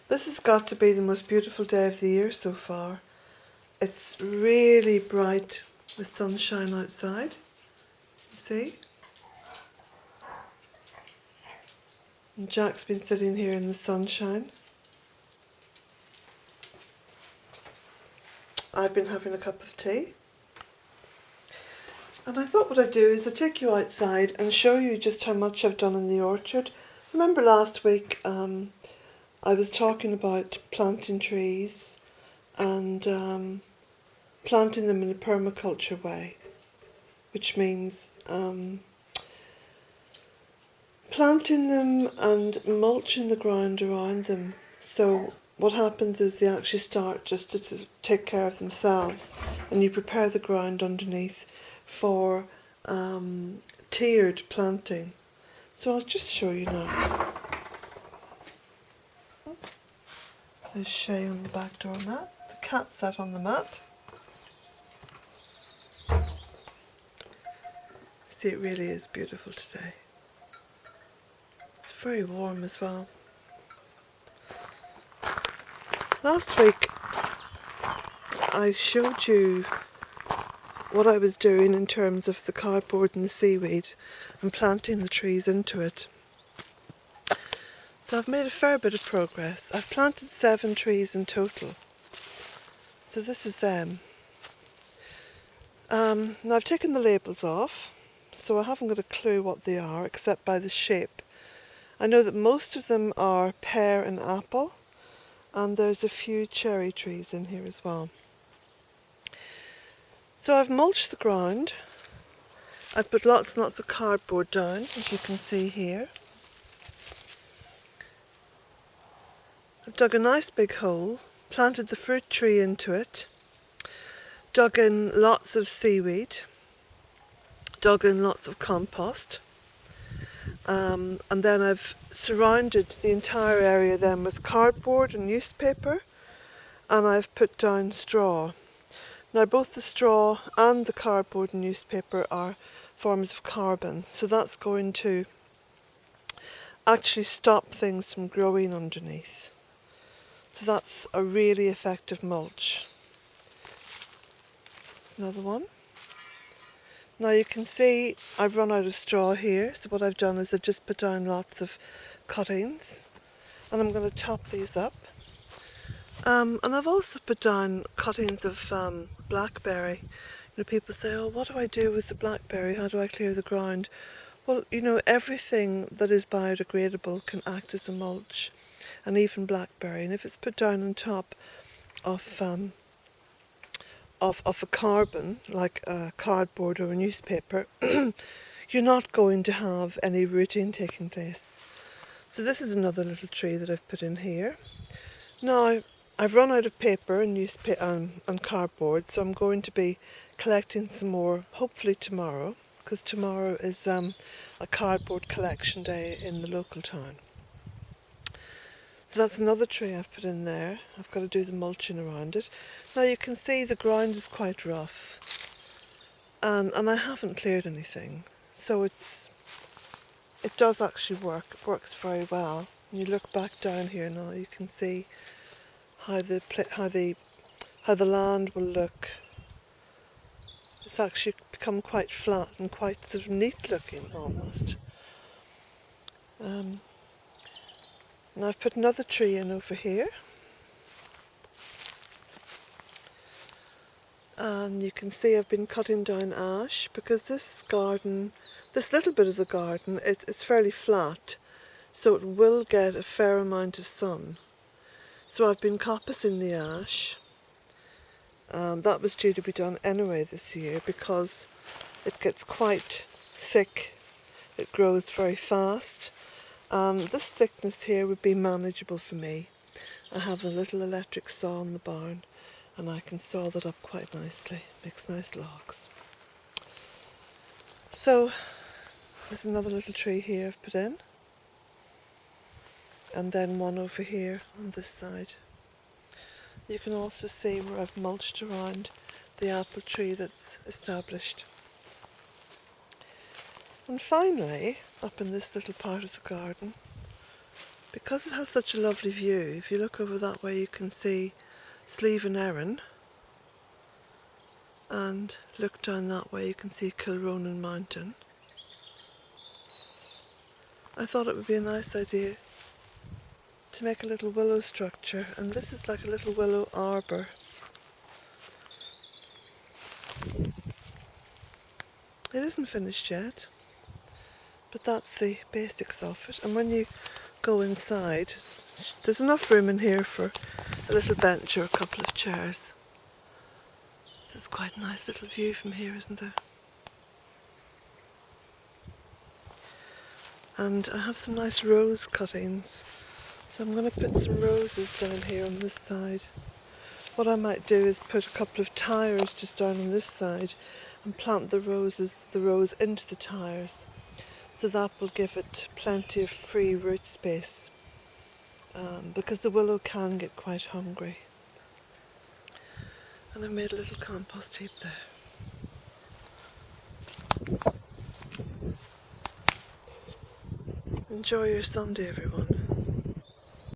This has got to be the most beautiful day of the year so far. It's really bright with sunshine outside. See? And Jack's been sitting here in the sunshine. I've been having a cup of tea. And I thought what I'd do is I'd take you outside and show you just how much I've done in the orchard. Remember last week I was talking about planting trees and planting them in a permaculture way, which means planting them and mulching the ground around them. So what happens is they actually start just to take care of themselves, and you prepare the ground underneath for tiered planting. So I'll just show you now. There's Shay on the back door mat. The cat sat on the mat. See, it really is beautiful today. It's very warm as well. Last week I showed you what I was doing in terms of the cardboard and the seaweed and planting the trees into it. So I've made a fair bit of progress. I've planted 7 trees in total. So this is them. Now I've taken the labels off, so I haven't got a clue what they are except by the shape. I know that most of them are pear and apple, and there's a few cherry trees in here as well. So I've mulched the ground. I've put lots and lots of cardboard down, as you can see here. I've dug a nice big hole, planted the fruit tree into it, dug in lots of seaweed, dug in lots of compost, and then I've surrounded the entire area then with cardboard and newspaper, and I've put down straw. Now both the straw and the cardboard and newspaper are forms of carbon, so that's going to actually stop things from growing underneath. So that's a really effective mulch. Another one. Now you can see I've run out of straw here, so what I've done is I've just put down lots of cuttings, and I'm going to top these up. And I've also put down cuttings of blackberry. You know, people say, oh, what do I do with the blackberry? How do I clear the ground? Well, you know, everything that is biodegradable can act as a mulch, and even blackberry. And if it's put down on top of a carbon, like a cardboard or a newspaper, you're not going to have any rooting taking place. So this is another little tree that I've put in here. Now, I've run out of paper and newspaper and cardboard, so I'm going to be collecting some more, hopefully tomorrow, because tomorrow is a cardboard collection day in the local town. So that's another tree I've put in there. I've got to do the mulching around it. Now you can see the ground is quite rough, and I haven't cleared anything, so it does actually work. It works very well. When you look back down here now, you can see how the land will look. It's actually become quite flat and quite sort of neat looking almost. Now I've put another tree in over here. And you can see I've been cutting down ash because this little bit of the garden, it's fairly flat, so it will get a fair amount of sun. So I've been coppicing the ash. That was due to be done anyway this year because it gets quite thick, it grows very fast. This thickness here would be manageable for me. I have a little electric saw in the barn, and I can saw that up quite nicely. Makes nice logs. So there's another little tree here I've put in, and then one over here on this side. You can also see where I've mulched around the apple tree that's established. And finally, up in this little part of the garden, Because it has such a lovely view, if you look over that way you can see Slieve and Erin, and look down that way you can see Kilronan Mountain. I thought it would be a nice idea to make a little willow structure, and this is like a little willow arbour. It isn't finished yet, but that's the basics of it. And when you go inside, there's enough room in here for a little bench or a couple of chairs. So it's quite a nice little view from here, isn't it? And I have some nice rose cuttings, so I'm going to put some roses down here on this side. What I might do is put a couple of tires just down on this side and plant the rose into the tires, so that will give it plenty of free root space, because the willow can get quite hungry. And I made a little compost heap there. Enjoy your Sunday, everyone.